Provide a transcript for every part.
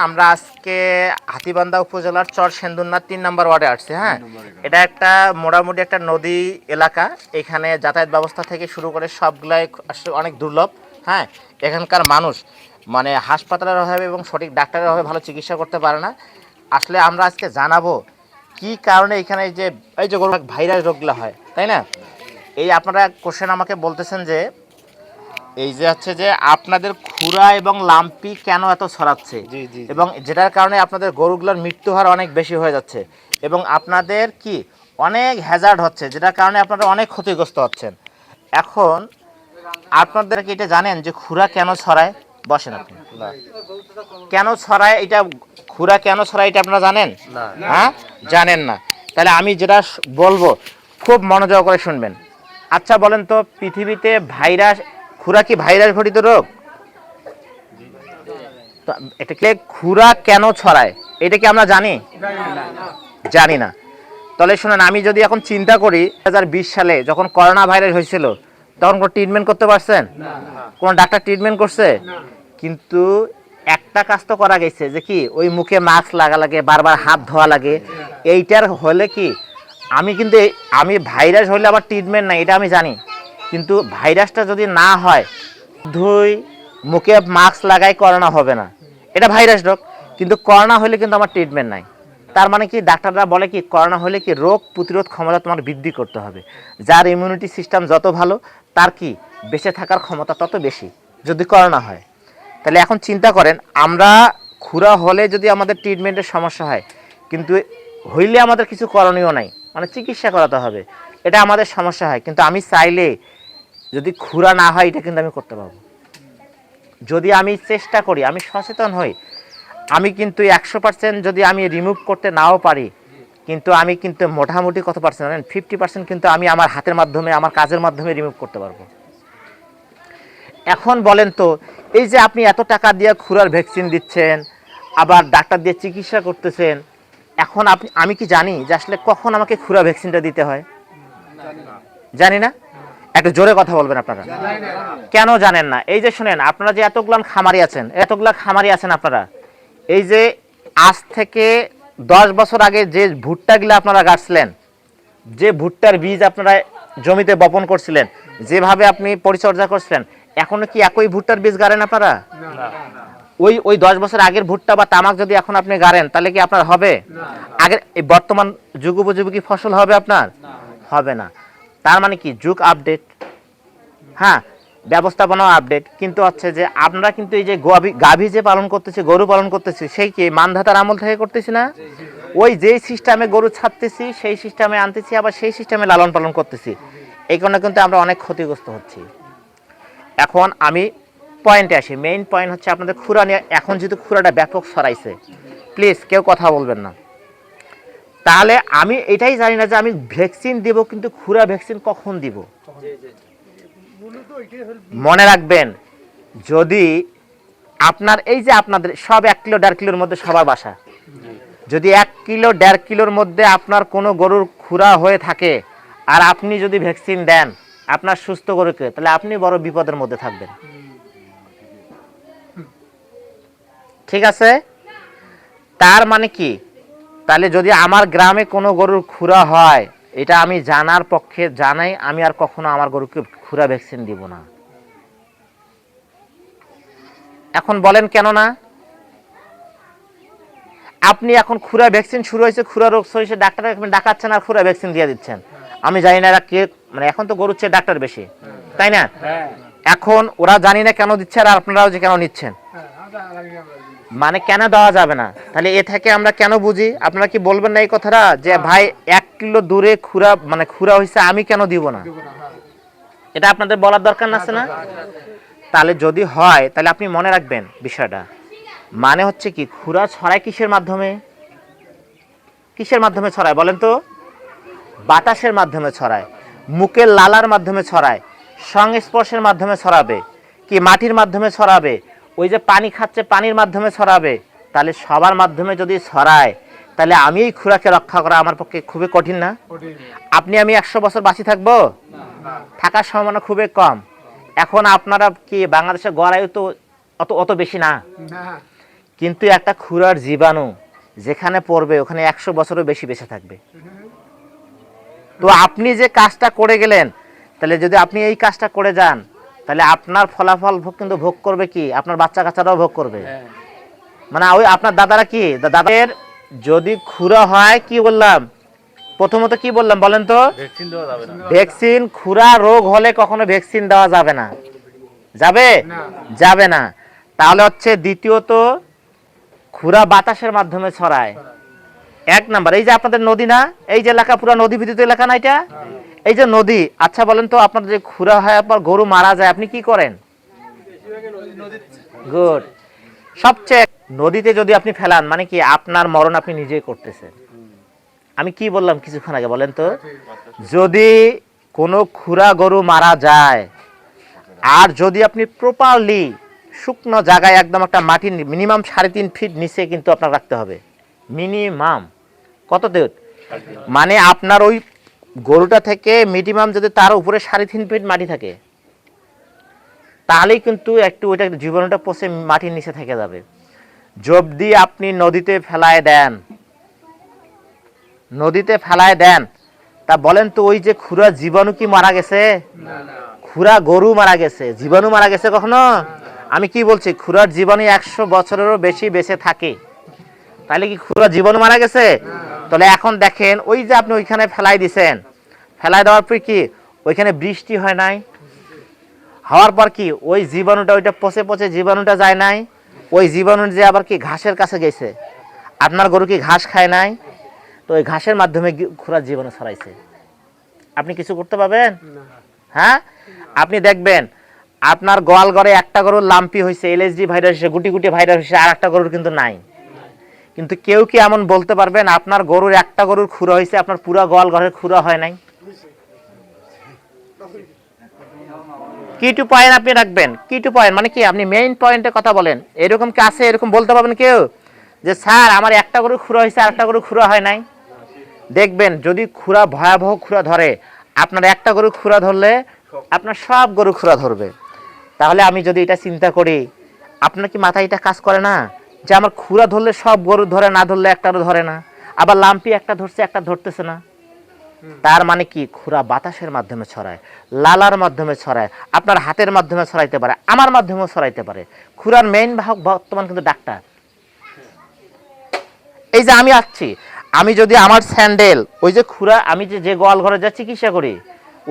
আমরা আজকে হাতীবান্ধা উপজেলার চর সেন্দুরনাথ 3 নম্বর ওয়ার্ডে আসছি। হ্যাঁ, এটা একটা মোটামুটি একটা নদী এলাকা। এখানে যাতায়াত ব্যবস্থা থেকে শুরু করে সবগুলাই অনেক দুর্লভ। হ্যাঁ, এখানকার মানুষ মানে হাসপাতালের অভাবে এবং সঠিক ডাক্তারের অভাবে ভালো চিকিৎসা করতে পারে না। আসলে আমরা আজকে জানাবো কি কারণে এখানে এই যে ভাইরাস রোগগুলো হয়, তাই না? এই আপনারা কোশ্চেন আমাকে বলতেছেন যে এই যে হচ্ছে যে আপনাদের খুরা এবং লাম্পি কেন এত ছড়াচ্ছে, এবং যেটার কারণে আপনাদের গরুগুলোর মৃত্যু হার অনেক বেশি হয়ে যাচ্ছে এবং আপনাদের কি অনেক হ্যাজার্ড হচ্ছে, যেটার কারণে আপনারা অনেক ক্ষতিগ্রস্ত হচ্ছেন। এখন আপনাদের কি এটা জানেন যে খুরা কেন ছড়ায়? বসেন আপনি। কেন ছড়ায় এটা, খুরা কেন ছড়ায় এটা আপনারা জানেন? হ্যাঁ, জানেন না? তাহলে আমি যেটা বলবো খুব মনোযোগ করে শুনবেন। আচ্ছা বলেন তো, পৃথিবীতে ভাইরাস, খুরা কি ভাইরাস ঘটিত রোগ? এটাকে খুরা কেন ছড়ায় এটা কি আমরা জানি? জানি না। তাহলে শুনেন, আমি যদি এখন চিন্তা করি 2020 সালে যখন করোনা ভাইরাস হয়েছিল, তখন কোনো ট্রিটমেন্ট করতে পারছেন? কোন ডাক্তার ট্রিটমেন্ট করছে? কিন্তু একটা কাজ তো করা গেছে যে কি, ওই মুখে মাস্ক লাগা লাগে, বারবার হাত ধোয়া লাগে। এইটার হলে কি আমি ভাইরাস হলে আবার ট্রিটমেন্ট নাই, এটা আমি জানি। কিন্তু ভাইরাসটা যদি না হয়, ধুই মুখে মাস্ক লাগাই, করোনা হবে না, এটা ভাইরাস রোগ। কিন্তু করোনা হলে কিন্তু আমার ট্রিটমেন্ট নাই। তার মানে কি, ডাক্তাররা বলে কি, করোনা হলে কি রোগ প্রতিরোধ ক্ষমতা তোমার বৃদ্ধি করতে হবে। যার ইমিউনিটি সিস্টেম যত ভালো, তার কি বেঁচে থাকার ক্ষমতা তত বেশি যদি করোনা হয়। তাহলে এখন চিন্তা করেন, আমরা খুরা হলে যদি আমাদের ট্রিটমেন্টের সমস্যা হয়, কিন্তু হইলে আমাদের কিছু করণীয় নাই, মানে চিকিৎসা করাতে হবে, এটা আমাদের সমস্যা হয়। কিন্তু আমি চাইলে যদি খুরা না হয়, এটা কিন্তু আমি করতে পারবো। যদি আমি চেষ্টা করি, আমি সচেতন হই, আমি কিন্তু 100% যদি আমি রিমুভ করতে নাও পারি, কিন্তু আমি কিন্তু মোটামুটি কত পার্সেন্ট জানেন? 50% কিন্তু আমি আমার হাতের মাধ্যমে, আমার কাজের মাধ্যমে রিমুভ করতে পারবো। এখন বলেন তো, এই যে আপনি এত টাকা দিয়ে খুরার ভ্যাকসিন দিচ্ছেন, আবার ডাক্তার দিয়ে চিকিৎসা করতেছেন, এখন আমি কি জানি যে আসলে কখন আমাকে খুরা ভ্যাকসিনটা দিতে হয়? জানি না। একটু জোরে কথা বলবেন আপনারা। কেন জানেন না? এই যে শুনেন, আপনারা যে এতগুলো খামারি আছেন আপনারা, এই যে আজ থেকে 10 বছর আগে যে ভুট্টাগুলো আপনারা গাছছিলেন, যে ভুট্টার বীজ আপনারা জমিতে বপন করছিলেন, যেভাবে আপনি পরিচর্যা করছিলেন, এখনো কি একই ভুট্টার বীজ গাড়েন আপনারা? ওই 10 বছর আগের ভুট্টা বা তামাক যদি এখন আপনি গাড়েন, তাহলে কি আপনার হবে? আগের এই বর্তমান যুগোপযোগী ফসল হবে আপনার? হবে না। তার মানে কি, যুগ আপডেট, হ্যাঁ, ব্যবস্থাপনাও আপডেট। কিন্তু হচ্ছে যে আমরা কিন্তু এই যে গাভী যে পালন করতেছি, গরু পালন করতেছি, সেই কি মানধাতার আমল থেকে করতেছি না? ওই যেই সিস্টেমে গরু ছাড়তেছি, সেই সিস্টেমে আনতেছি, আবার সেই সিস্টেমে লালন পালন করতেছি। এই কারণে কিন্তু আমরা অনেক ক্ষতিগ্রস্ত হচ্ছি। এখন আমি পয়েন্টে আসি। মেইন পয়েন্ট হচ্ছে আপনাদের খুরা নিয়ে। এখন যেহেতু খুরাটা ব্যাপক ছড়াইছে, প্লিজ কেউ কথা বলবেন না। তাহলে আমি এটাই জানি না যে আমি ভ্যাকসিন দিব, কিন্তু খুরা ভ্যাকসিন কখন দিব? মনে রাখবেন, যদি আপনার এই যে আপনাদের সব 1 কিলো 1.5 কিলোর মধ্যে সবার বাসা, যদি 1 কিলো 1.5 কিলোর মধ্যে আপনার কোনো গরুর খুরা হয়ে থাকে, আর আপনি যদি ভ্যাকসিন দেন আপনার সুস্থ গরুকে, তাহলে আপনি বড় বিপদের মধ্যে থাকবেন। ঠিক আছে? তার মানে কি, তাহলে যদি আমার গ্রামে কোনো গরুর খুরা হয়, এটা আমি জানার পক্ষে জানাই, আমি আর কখনো আমার গরুকে খুরা ভ্যাকসিন দিব না। এখন বলেন কেন না? আপনি এখন খুরা ভ্যাকসিন শুরু হয়েছে, খুরা রোগ হয়েছে, ডাক্তার ডাকাচ্ছেন আর খুরা ভ্যাকসিন দিয়ে দিচ্ছেন। আমি জানি না এরা কে, মানে এখন তো গরুর চেয়ে ডাক্তার বেশি, তাই না? এখন ওরা জানি না কেন দিচ্ছে, আর আপনারাও যে কেন নিচ্ছেন, মানে কেন দেওয়া যাবে না? তাহলে এ থেকে আমরা কেন বুঝি? আপনারা কি বলবেন না এই কথাটা যে ভাই 1 কিলো দূরে খুরা, মানে খুরা হয়েছে, আমি কেন দিব না? এটা আপনাদের বলার দরকার আছে না? তাহলে যদি হয়, তাহলে আপনি মনে রাখবেন বিষয়টা। মানে হচ্ছে কি, খুরা ছড়ায় কিসের মাধ্যমে? কিসের মাধ্যমে ছড়ায় বলেন তো? বাতাসের মাধ্যমে ছড়ায়, মুখের লালার মাধ্যমে ছড়ায়, সংস্পর্শের মাধ্যমে ছড়াবে, কি মাটির মাধ্যমে ছড়াবে, ওই যে পানি খাচ্ছে পানির মাধ্যমে ছড়াবে। তাহলে সবার মাধ্যমে যদি ছড়ায়, তাহলে আমি এই খুরাকে রক্ষা করা আমার পক্ষে খুবই কঠিন না? আমি 100 বছর বাঁচি থাকবো? থাকার সম্ভাবনা খুবই কম। এখন আপনারা কি বাংলাদেশের গড় আয়ু তো অত বেশি না, কিন্তু একটা খুরার জীবাণু যেখানে পড়বে ওখানে 100 বছরও বেশি বেঁচে থাকবে। তো আপনি যে কাজটা করে গেলেন, তাহলে যদি আপনি এই কাজটা করে যান, তাহলে আপনার ফলাফল কিন্তু ভোগ করবে কি? আপনার বাচ্চা কাচ্চারাও ভোগ করবে। মানে ওই আপনার দাদারা কি, দাদাদের যদি খুরা হয়, কি বললাম প্রথমত, কি বললাম বলেন তো? ভ্যাকসিন। খুরা রোগ হলে কখনো ভ্যাকসিন দেওয়া যাবে না। যাবে? যাবে না। তাহলে হচ্ছে দ্বিতীয়ত, খুরা বাতাসের মাধ্যমে ছড়ায়। 1 নাম্বার, এই যে আপনাদের নদী না, এই যে এলাকা পুরো নদী ভিত্তিক এলাকা না এটা, এই যে নদী। আচ্ছা বলেন তো, আপনাদের যে খুরা হয় আপনার গরু মারা যায়, আপনি কি করেন? গুড। সবচেয়ে নদীতে যদি আপনি ফেলান, মানে কি আপনার মরণ আপনি নিজেই করতেছেন। আমি কি বললাম কিছুক্ষণ আগে বলেন তো? যদি কোনো খুরা গরু মারা যায়, আর যদি আপনি প্রপারলি শুকনো জায়গায় একদম একটা মাটি মিনিমাম 3.5 ফিট নিচে কিন্তু আপনার রাখতে হবে। মিনিমাম কত দূর? মানে আপনার ওই গরুটা থেকে মিনিমাম যদি তার উপরে 3.5 ফিট মাটি থাকে, তাহলেই কিন্তু একটু ওইটা জীবাণুটা পচে মাটির নিচে থেকে যাবে। যদি আপনি নদীতে ফেলায় দেন, নদীতে ফেলায় দেন, তা বলেন তো ওই যে খুরা জীবাণু কি মারা গেছে? খুরা গরু মারা গেছে, জীবাণু মারা গেছে কখনো? আমি কি বলছি, খুরার জীবাণু 100 বছরেরও বেশি বেঁচে থাকে। তাহলে কি খুরা জীবাণু মারা গেছে? তাহলে এখন দেখেন, ওই যে আপনি ওইখানে ফেলাই দিছেন, ফেলাই দেওয়ার পর কি ওইখানে বৃষ্টি হয় নাই? হওয়ার পর কি ওই জীবাণুটা ওইটা পচে পচে জীবাণুটা যায় নাই? ওই জীবাণু যে আবার কি ঘাসের কাছে গেছে, আপনার গরু কি ঘাস খায় নাই? তো ওই ঘাসের মাধ্যমে খুরার জীবাণু ছড়াইছে। আপনি কিছু করতে পারবেন? হ্যাঁ, আপনি দেখবেন আপনার গোয়াল ঘরে একটা গরুর লাম্পি হয়েছে, LSD ভাইরাস হয়েছে, গুটি গুটি ভাইরাস হয়েছে, আর একটা গরুর কিন্তু নাই। কিন্তু কেউ কি এমন বলতে পারবেন আপনার গরুর একটা গরুর খুরা হয়েছে, আপনার পুরো গোয়াল ঘরের খুরা হয় নাই? কি টু পয়েন্ট আপনি রাখবেন, কি টু পয়েন্ট মানে কি আপনি মেইন পয়েন্টে কথা বলেন। এরকম কি আছে? এরকম বলতে পারবেন কেউ যে স্যার আমার একটা গরু খুরা হয়েছে আর একটা গরু খুরা হয় নাই? দেখবেন যদি খুরা ভয়াবহ খুরা ধরে, আপনার একটা গরু খুরা ধরলে আপনার সব গরু খুরা ধরবে। তাহলে আমি যদি এটা চিন্তা করি, আপনার কি মাথায় এটা কাজ করে না যে আমার খুরা ধরলে সব গরু ধরে, না ধরলে একটারও ধরে না? আবার লাম্পি একটা ধরছে, একটা ধরতেছে না। তার মানে কি খুরা বাতাসের মাধ্যমে ছড়ায়, লালার মাধ্যমে ছড়ায়, আপনার হাতের মাধ্যমে ছড়াইতে পারে, আমার মাধ্যমেও ছড়াইতে পারে। খুরার মেইন বাহক বর্তমান কিন্তু ডাক্তার। এই যে আমি আসছি, আমি যদি আমার স্যান্ডেল, ওই যে খুরা, আমি যে গোয়াল ঘরে যা চিকিৎসা করি,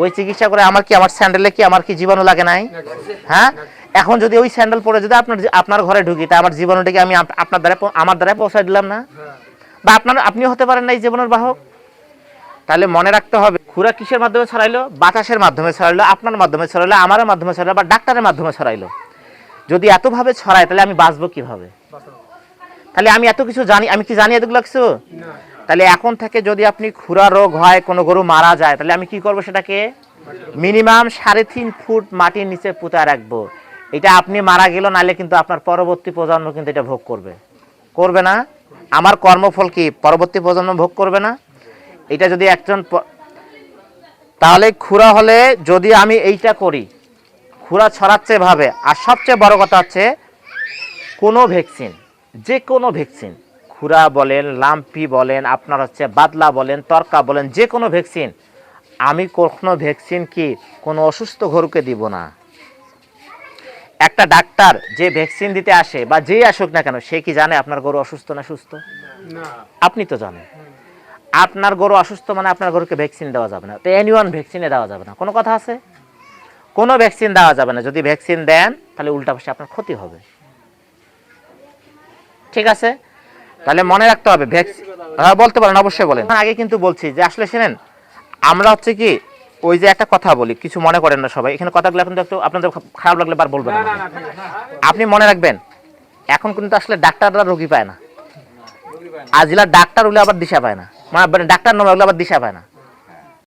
ওই চিকিৎসা করে আমার কি আমার স্যান্ডেলে কি আমার কি জীবাণু লাগে নাই? হ্যাঁ, এখন যদি ওই স্যান্ডেল পরে যদি আপনার ঘরে ঢুকি, তা আমার জীবাণুটাকে আমি আপনার দ্বারা আমার দ্বারা পৌঁছাই দিলাম না? বা আপনিও হতে পারেন না এই জীবাণুর বাহক। তাহলে মনে রাখতে হবে, খুরা কিসের মাধ্যমে ছড়াইলো? বাতাসের মাধ্যমে ছড়াইলো, আপনার মাধ্যমে ছড়াইলো, আমার মাধ্যমে ছড়াইলো, বা ডাক্তারের মাধ্যমে ছড়াইলো। যদি এতভাবে ছড়ায়, তাহলে আমি বাঁচবো কিভাবে? তাহলে আমি এত কিছু জানি, আমি কি জানি এতগুলো কিছু? তাহলে এখন থেকে যদি আপনি খুরা রোগ হয়, কোনো গরু মারা যায়, তাহলে আমি কি করবো? সেটাকে মিনিমাম 3.5 ফুট মাটির নিচে পুঁতে রাখবো। এটা আপনি মারা গেল, নাহলে কিন্তু আপনার পরবর্তী প্রজন্ম কিন্তু এটা ভোগ করবে, করবে না? আমার কর্মফল কি পরবর্তী প্রজন্ম ভোগ করবে না? এটা যদি একজন, তাহলে খুরা হলে যদি আমি এইটা করি, খুরা ছড়াচ্ছে ভাবে। আর সবচেয়ে বড় কথা হচ্ছে, কোনো ভ্যাকসিন, যে কোনো ভ্যাকসিন, খুরা বলেন, লাম্পি বলেন, আপনার হচ্ছে বাদলা বলেন, তরকা বলেন, যে কোনো ভ্যাকসিন, আমি কখনো ভ্যাকসিন কি কোনো অসুস্থ গরুকে দিব না। একটা ডাক্তার যে ভ্যাকসিন দিতে আসে বা যেই আসুক না কেন, সে কি জানে আপনার গরু অসুস্থ না সুস্থ? আপনি তো জানেন। আপনার গরু অসুস্থ মানে আপনার গরুকে ভ্যাকসিন দেওয়া যাবে না। তো এনিওয়ান ভ্যাকসিনে দেওয়া যাবে না, কোনো কথা আছে? কোনো ভ্যাকসিন দেওয়া যাবে না। যদি ভ্যাকসিন দেন, তাহলে উল্টা পাশে আপনার ক্ষতি হবে। ঠিক আছে? তাহলে মনে রাখতে হবে ভ্যাকসিন। হ্যাঁ, বলতে পারেন, অবশ্যই বলেন। আগে কিন্তু বলছি যে আসলে শুনেন, আমরা হচ্ছে কি ওই যে একটা কথা বলি, কিছু মনে করেন না সবাই, এখানে কথাগুলো এখন একটু আপনাদের খারাপ লাগলে বার বলবেন না। আপনি মনে রাখবেন, এখন কিন্তু আসলে ডাক্তাররা রোগী পায় না। আজিলা ডাক্তার হলে আবার দিশা পায় না, মানে ডাক্তার নামে আবার দিশা পায় না।